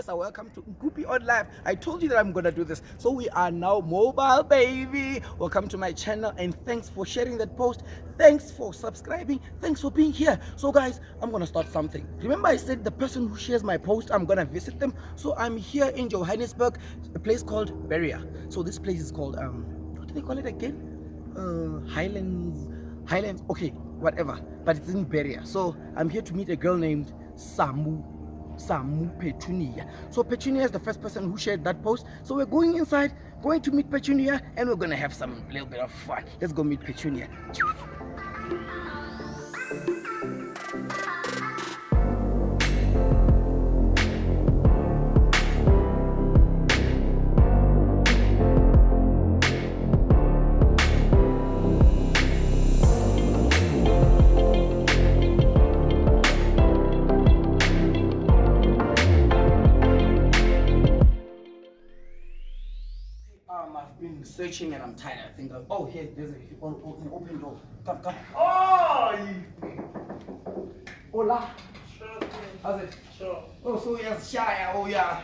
Professor. Welcome to NKUPI on Live. I told you that I'm gonna do this. So we are now mobile, baby. Welcome to my channel and thanks for sharing that post. Thanks for subscribing. Thanks for being here. So guys, I'm gonna start something. Remember I said the person who shares my post, I'm gonna visit them. So I'm here in Johannesburg, a place called Pertunia. So this place is called what do they call it again? Highlands, okay, whatever, but it's in Pertunia. So I'm here to meet a girl named Pertunia. So Pertunia is the first person who shared that post. So we're going inside, going to meet Pertunia, and we're gonna have some little bit of fun. Let's go meet Pertunia. I've been searching and I'm tired. I think oh, here, there's an open door. Come. Oh! Hola. Sure. How's it? Sure. Oh, so you're shy. Oh, yeah.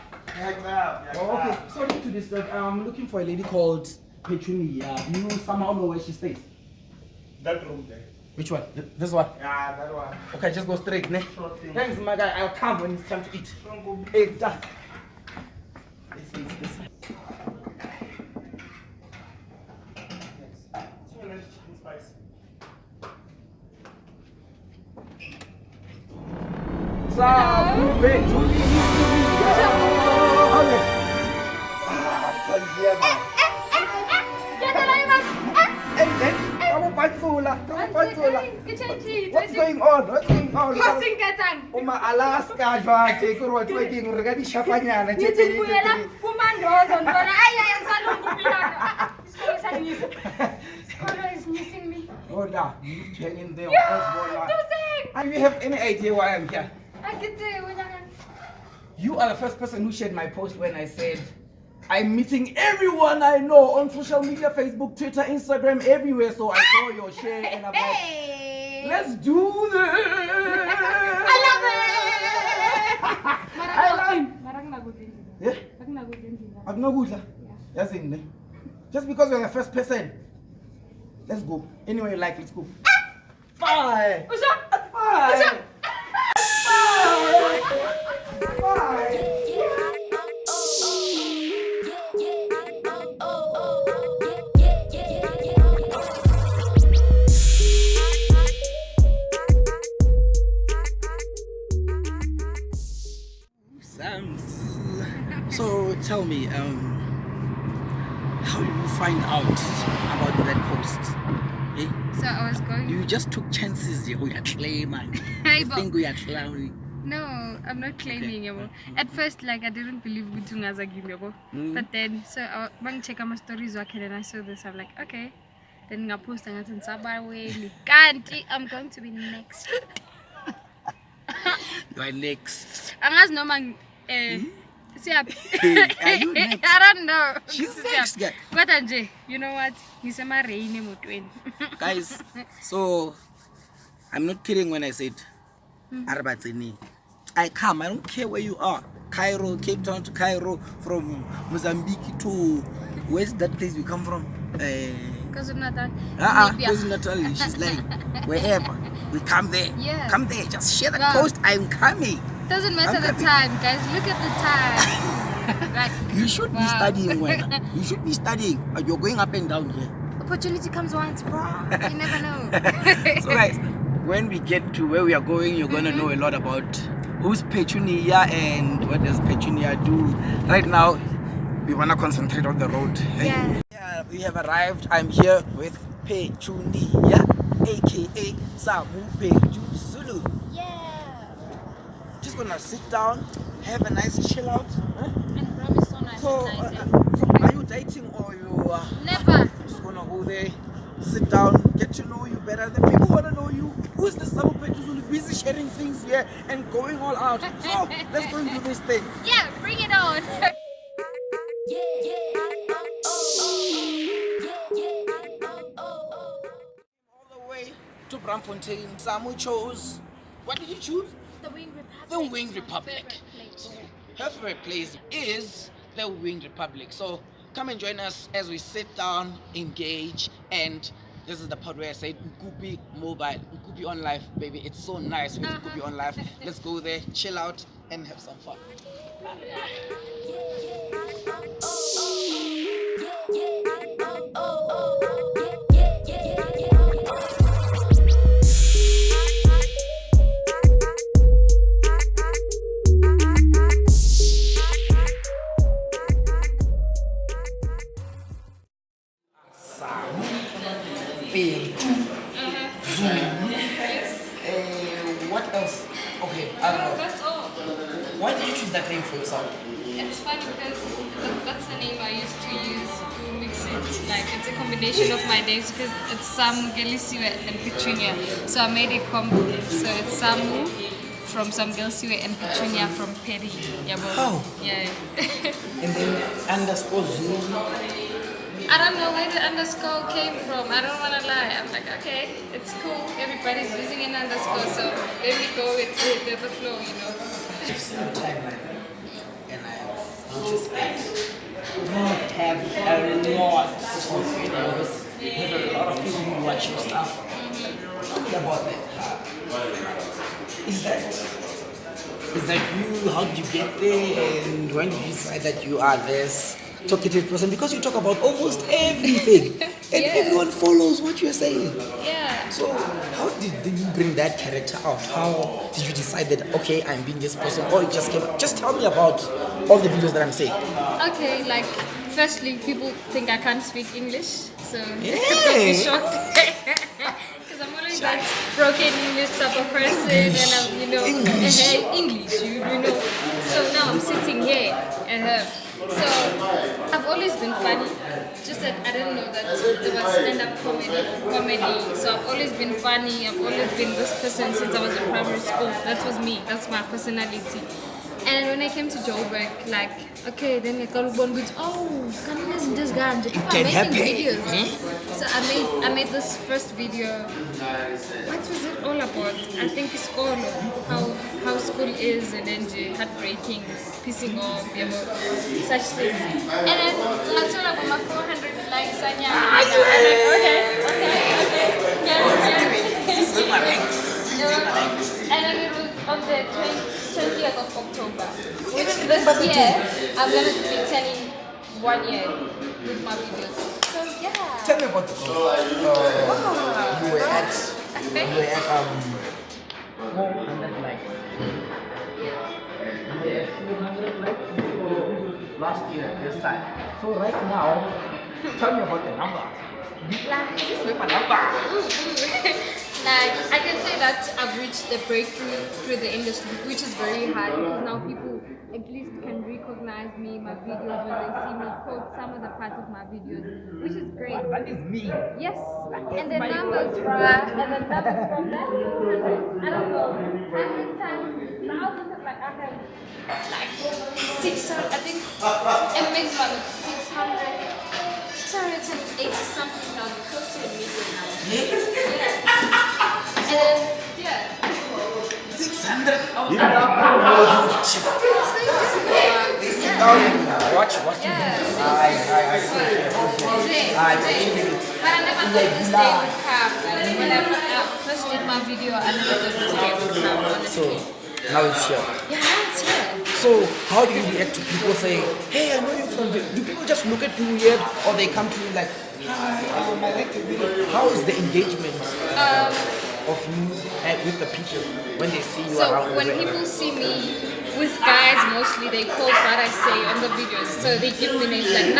Oh, Okay. Sorry to disturb. I'm looking for a lady called Pertunia. Do you somehow know where she stays? That room there. Which one? This one? Yeah, that one. Okay, just go straight, ne? Sure thing. Thanks, my guy. I'll come when it's time to eat. Sure, go. Hey, done. This. Chicken spice. What's going on? Alaska, oh, yeah, you hang in there. And you have any idea why I'm here? You are the first person who shared my post when I said I'm meeting everyone I know on social media, Facebook, Twitter, Instagram, everywhere. So I saw your share and I'm like, let's do this. I love it. Yeah? Just because you're the first person. Let's go. Anyway, let's go. Bye. Bye. So tell me, how did you find out about that post? Eh? So I was going. You just took chances, you claim. I think we are clowning. No, I'm not claiming. Okay. At first, I didn't believe Gutunga. But then, so I went check my stories and I saw this. I'm like, okay. Then I post and I said, I'm going to be next. You are next. I'm no man. Are you next? I don't know. She's next, guy. You know what? Guys, so I'm not kidding when I said I come, I don't care where you are. Cairo, Cape Town to Cairo, from Mozambique to where's that place we come from? KwaZulu-Natal. KwaZulu-Natal. She's like, wherever we come there. Yeah. Come there, just share that post. I'm coming. Doesn't matter the time, guys. Look at the time. You should be studying when you should be studying. You're going up and down here. Opportunity comes once, bro. You never know. So guys, when we get to where we are going, you're gonna know a lot about who's Pertunia and what does Pertunia do. Right now, we wanna concentrate on the road. Yeah. Yeah, we have arrived. I'm here with Pertunia, aka SAMUPERTY Zulu. Just gonna sit down, have a nice chill out. Huh? And Bram is so nice. So, are you dating or you never? Just gonna go there, sit down, get to know you better. The people wanna know you. Who's the SAMUPERTY Zulu? Busy sharing things here and going all out. So let's go and do this thing. Yeah, bring it on. All the way to Bramfontein. Samu chose. What did you choose? The Wing Republic. The Wing Republic. So her favorite place is the Winged Republic. So come and join us as we sit down, engage, and this is the part where I said NKUPI mobile, NKUPI on life, baby. It's so nice with NKUPI on life. Let's go there, chill out, and have some fun. What else? Okay, I don't know. That's all. Why did you choose that name for yourself? It's funny because that's the name I used to use to mix it. Like it's a combination of my names because it's Samkelisiwe and Pertunia. So I made a combo. So it's Samu from Samkelisiwe and Pertunia from Peri. Yeah, Oh. Yeah. And then underscore Zulu. I don't know where the underscore came from. I don't want to lie. I'm like, okay, it's cool. Everybody's using an underscore, so let me go with the flow, you know. I've seen your timeline, and I have noticed that you have a lot of videos. You have a lot of people who watch your stuff. Tell me about that. Is that you? How did you get there? And when did you decide that you are this talkative person? Because you talk about almost everything, and Yeah. everyone follows what you're saying. Yeah. So how did you bring that character out? How did you decide that, okay, I'm being this person, or it just came? Just tell me about all the videos that I'm saying. Okay, like, firstly, people think I can't speak English, so Yeah. don't be shocked. Because I'm always like broken English type of person, and I'm, you know, English, you know. So now I'm sitting here, so I've always been funny. Just that I didn't know that there was stand-up comedy. So I've always been funny. I've always been this person since I was in primary school. That was me. That's my personality. And when I came to Joburg, like, okay, then I got one with, oh, can you listen to this guy? I'm can making happen. videos. So I made this first video. What was it all about? I think school, how school is, and then the heartbreaking, pissing off, you know, such things. And then I told about my 400 likes, and yeah, I'm like, okay. And then it was on the 20th of October. Which this year, I'm going to be turning 1 year with my videos. So yeah. Tell me about the show. You were at 400 likes. You were at 200 likes last year, this time. So right now, tell me about the number. Like, I can say that I've reached the breakthrough through the industry, which is very hard because now people at least can recognize me, my videos, when they see me quote some of the parts of my videos, which is great. That is me. Yes, and the numbers, bruh, and the numbers from that 200, I don't know, 100 times, thousands of like, I have like 600, I think it makes about 680 something now, close to a million now. And then, yeah. 600. Watch. Yeah. But I never thought this day would come. Like, when I first did my video, I never thought this day would come, honestly. So now it's here. Yeah, now it's here. So how do you react to people saying, hey, I know you from the... Do people just look at you weird, or they come to you like, hi, I like the video? How is the engagement of you with the people when they see you around? So when people see me with guys, mostly they quote what I say on the videos. So they give me names like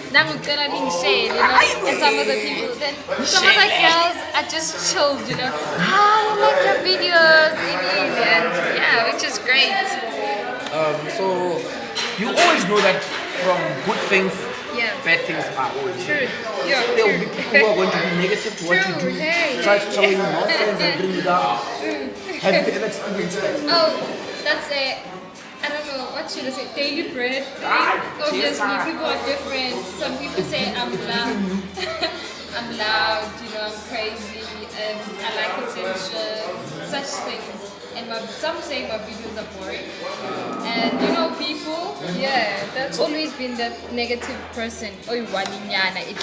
Nangutsela being shade, you know, and some of the people. Then some of the girls are just chilled, you know. I like your videos, and yeah, which is great. So you always know that from good things, Yeah. bad things are always True. Yeah. There will be people who are going to be negative to what you do, Hey. try to tell you nonsense and bring you down. Have you ever experienced that? Oh, that's a, I don't know, what should I say, daily bread thing. Obviously, people are different. Some people say I'm loud. I'm loud, you know, I'm crazy, and I like attention, such things. and some saying my videos are boring. And you know, people, that's always been the negative person. Oh, at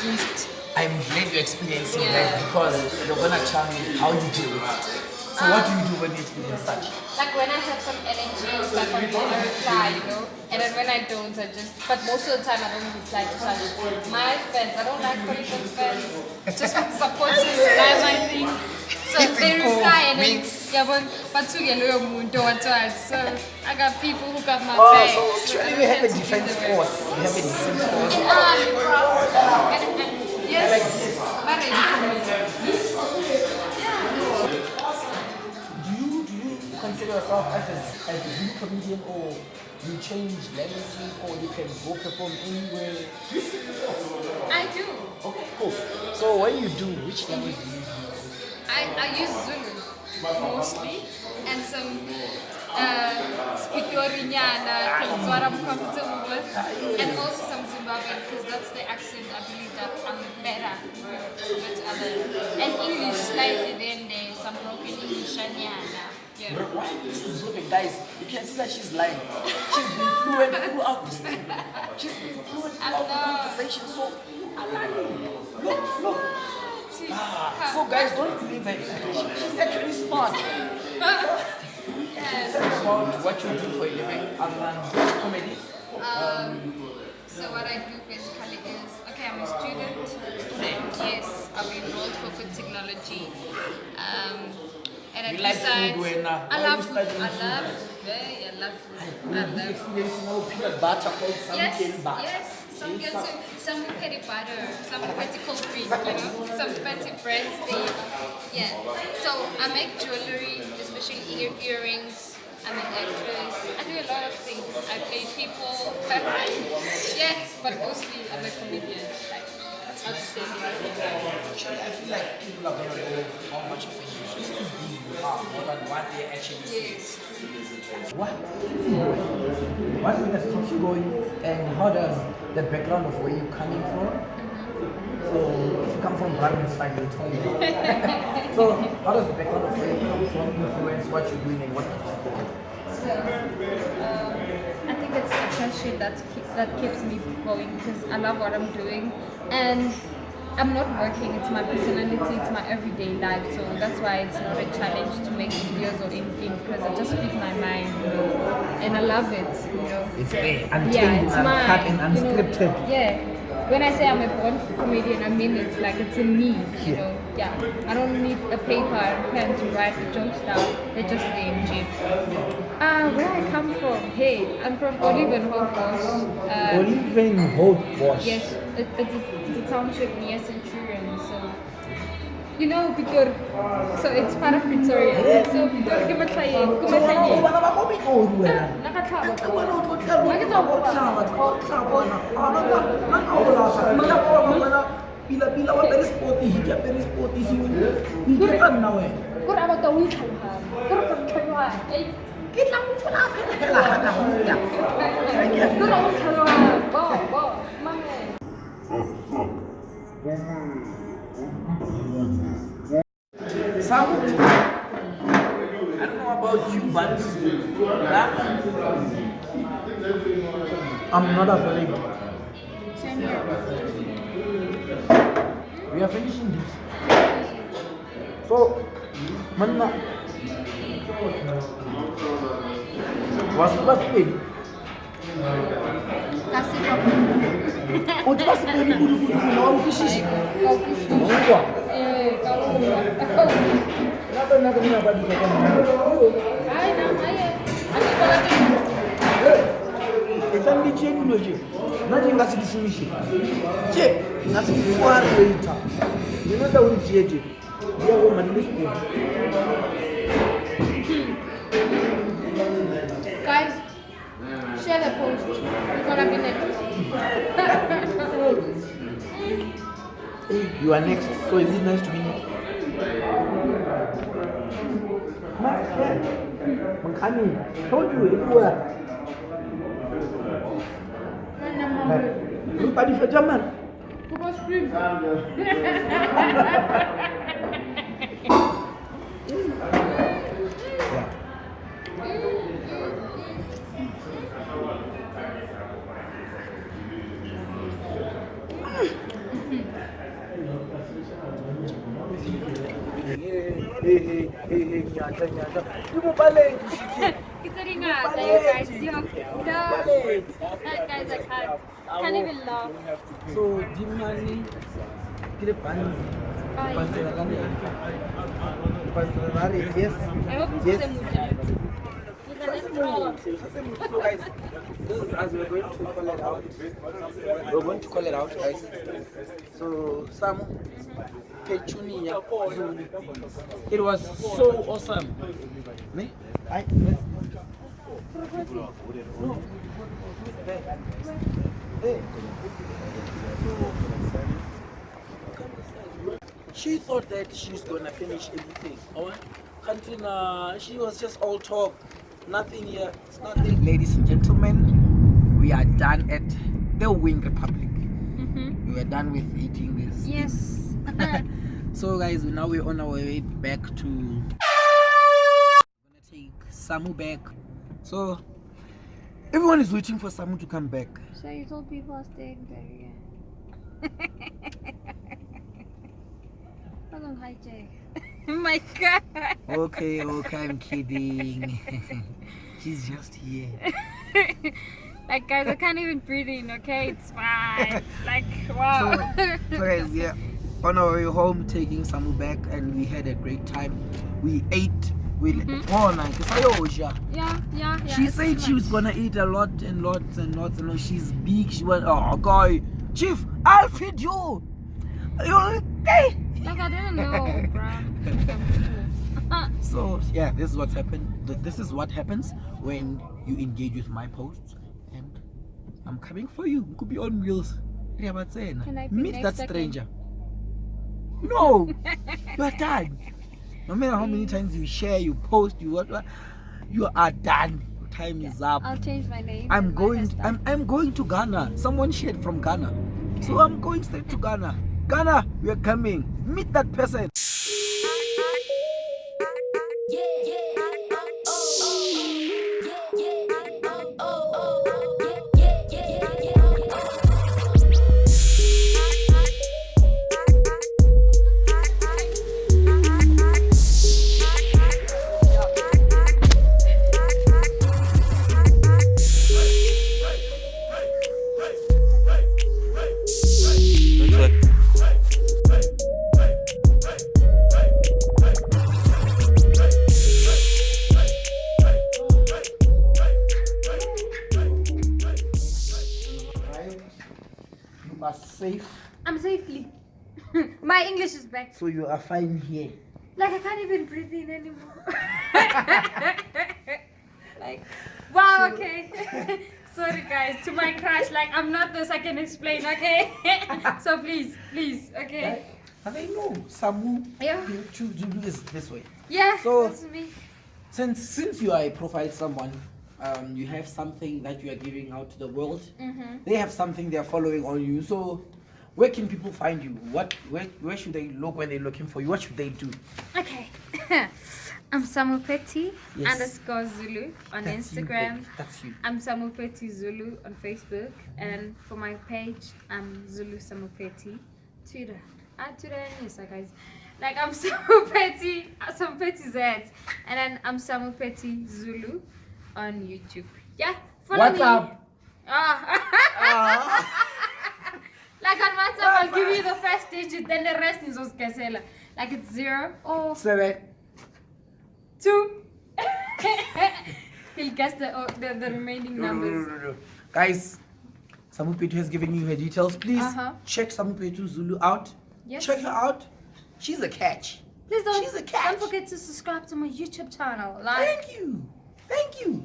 least. I'm glad you're experiencing that because you're gonna tell me how you deal with it. So what do you do when you experience such? Like when I have some energy, like I'm gonna reply, you know, and then when I don't, but most of the time I don't reply to such. My fans, I don't like political fans, just want supporters, that's my thing. So they reply and then, so I got people who got my back. So actually we have a defense force. We have a defense force. Yes, Do you consider yourself as a Zulu comedian, or you change languages, or you can go perform anywhere? I do. Okay, cool. So when you do, which language do you use? I use Zulu mostly, and some Spitoriana, Kalitswara I'm comfortable with, and also some Zimbabwean, because that's the accent I believe that I'm better with others. And English slightly, then there's some broken English and yeah. Why is she broken? Guys, you can see that she's lying. She's been fluent throughout this thing. She's been fluent throughout the conversation, so I'm lying. Look. So guys, don't believe her English. She's actually smart. Yes. Tell me about what you do for a living other than comedy. So what I do basically is, okay, I'm a student. Yes, I've enrolled for food technology. And You I like decide, food, Wena? I Why love you food. studying I food? love food. I love food. I love Experience now peanut butter called Samkelisiwe. Yes, SAMUPERTY butter, SAMUPERTY cold cream, you know, SAMUPERTY bread steak. Yeah. So I make jewelry, especially earrings. I'm an actress. I do a lot of things. I play people. Yes, but mostly I'm a comedian. Like, that's outstanding. Actually, I feel like people are going to know how much of a huge being you are more than what they actually say. Yes. What keeps you going? What that keeps you going, and how does the background of where you're coming from? So, if you come from Brahmin, it's fine, you'll tell me. So, how does the background of where you come from influence what you're doing and what keeps you going? So, I think it's the passion that keeps me going, because I love what I'm doing, and I'm not working. It's my personality. It's my everyday life. So that's why it's not a challenge to make videos or anything, because I just speak my mind, you know, and I love it. You know, It's there, untamed, it's uncut, mine, and unscripted. You know, yeah. When I say I'm a born comedian, I mean it. Like, it's in me. You know, yeah. I don't need a paper and pen to write the jokes down. They're just there in gym. Where I come from? Hey, I'm from Olivenhof. Olivenhof. Yes, it's a township near Centurion, so you know Pitor. So it's part of Pretoria. So Pitor, give a try. Some, I don't know about you, but I'm not available. Same here. We are finishing this. So, Manna, what's paid? Kasi What's paid? Nothing has to be finished. Check, nothing far later. You know that we did it. We are woman. guys, share the post. We're gonna be next. Hey, you are next. So is it nice to be next? I'm coming. Told you, you were. Look at the German. Who was screaming? Yeah. Kita ringan, guys. Yo, guys, I can't even laugh. So, Dimani, get a band. Yes. I hope it's Yes. the mood. So guys, this is as we're going to call it out. We're going to call it out, guys. So Samu, Pertunia, Zulu. It was so awesome. Me? Hey. She thought that she's gonna finish everything. She was just all talk. Nothing here. It's nothing. Ladies and gentlemen, we are done at the Wing Republic. We are done with eating this. Yes. So guys, now we're on our way back to. We're gonna take Samu back. So everyone is waiting for Samu to come back. So you told people are staying there, yeah. I don't hijack. Oh my god. Okay, I'm kidding. She's just here. Like guys, I can't even breathe in, okay? It's fine. Like wow. So guys, yeah. On our way home, taking Samu back, and we had a great time. We ate. Yeah. She said she was gonna eat a lot and lots and lots and lots. She's big. She went, oh guy, Chief, I'll feed you. Hey. Like I didn't know, bro. So yeah, this is what's happened. This is what happens when you engage with my posts, and I'm coming for you. Could be on wheels. Can I be Meet next that second? stranger. No, you're done. No matter how many times you share, you post, you what, you are done. Your time is up. I'll change my name. I'm and my going. hairstyle. I'm going to Ghana. Someone shared from Ghana, so I'm going straight to Ghana. Ghana, we are coming. Meet that person. You are safe, I'm safely. My English is back. so you are fine here. Like I can't even breathe in anymore. Like, wow, okay. Sorry guys, to my crush, like I'm not this, I can explain, okay? So please, okay? And I know Samu Yeah. to Zulu is this way. Yeah, So- that's me. Since you are a profile someone, you have something that you are giving out to the world. They have something they are following on you. So where can people find you? Where should they look when they're looking for you? What should they do? Okay. I'm SAMUPERTY Yes. _Zulu on That's you, Instagram. babe. That's you. I'm SAMUPERTY Zulu on Facebook, and for my page, I'm Zulu SAMUPERTY. Twitter. Twitter and Insta, guys. Like I'm SAMUPERTY Z, and then I'm SAMUPERTY Zulu on YouTube. Yeah, follow What's me. up? Like on WhatsApp, I'll give you the first digit, then the rest is Oskasela. Like it's 0 or 7. 2. He'll guess the remaining numbers. No. Guys, SAMUPERTY has given you her details. Please check SAMUPERTY Zulu out. Yes. Check her out. She's a catch. Please She's a catch. don't forget to subscribe to my YouTube channel. Like, Thank you.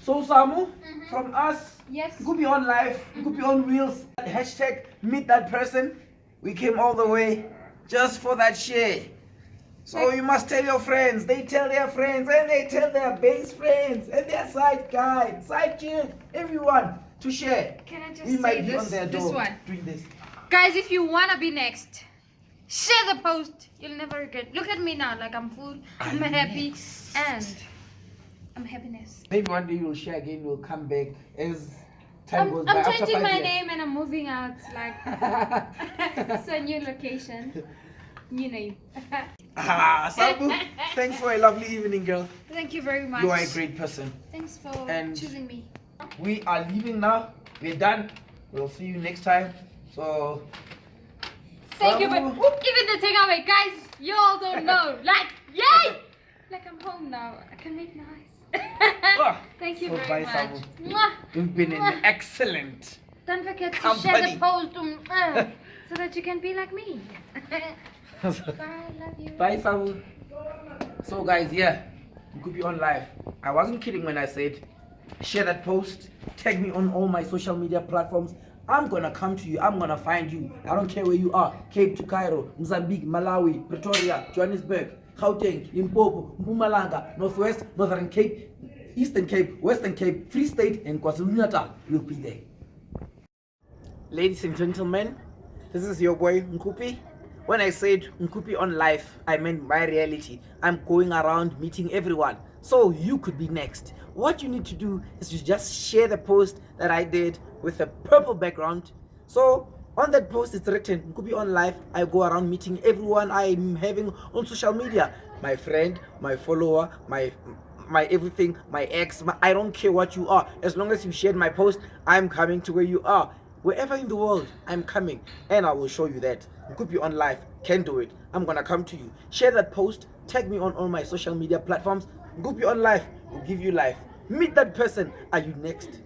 So Samu, from us, yes. you could be on live, you could be on wheels. Hashtag meet that person. We came all the way just for that share. So you must tell your friends. They tell their friends, and they tell their base friends, and their side guy, side chick, everyone to share. Can I just We say might be this, on their this door one? doing this. Guys, if you wanna be next, share the post. You'll never regret. Look at me now, like I'm full, I'm happy, and I'm happiness. Maybe one day you'll share again. We'll come back as time goes by. I'm After changing 5 my years. name and I'm moving out. Like, so new location, new name. Sabu, thanks for a lovely evening, girl. Thank you very much. You are a great person. Thanks for And- choosing me. We are leaving now. We're done. We'll see you next time. So, Thank you for Sabu. even the takeaway, guys. You all don't know. Like, yay! Like I'm home now. I can make noise. Thank you So very bye, much. Sabu. Mwah. You've been an excellent. Don't forget to Company. share the post so that you can be like me. Bye, love you. Bye, Sabu. So, guys, yeah, NKUPI on live. I wasn't kidding when I said share that post, tag me on all my social media platforms. I'm gonna come to you. I'm gonna find you. I don't care where you are. Cape to Cairo, Mozambique, Malawi, Pretoria, Johannesburg, Gauteng, Limpopo, Mpumalanga, Northwest, Northern Cape, Eastern Cape, Western Cape, Free State, and KwaZulu-Natal. We'll be there. Ladies and gentlemen, this is your boy NKUPI. When I said NKUPI on live, I meant my reality. I'm going around meeting everyone. So you could be next. What you need to do is to just share the post that I did with a purple background. So on that post it's written NKUPI on live. I go around meeting everyone I'm having on social media. My friend, my follower, my everything, my ex, I don't care what you are. As long as you shared my post, I'm coming to where you are. Wherever in the world, I'm coming, and I will show you that NKUPI on live can do it. I'm gonna come to you. Share that post, tag me on all my social media platforms. NKUPI on live will give you life. Meet that person. Are you next?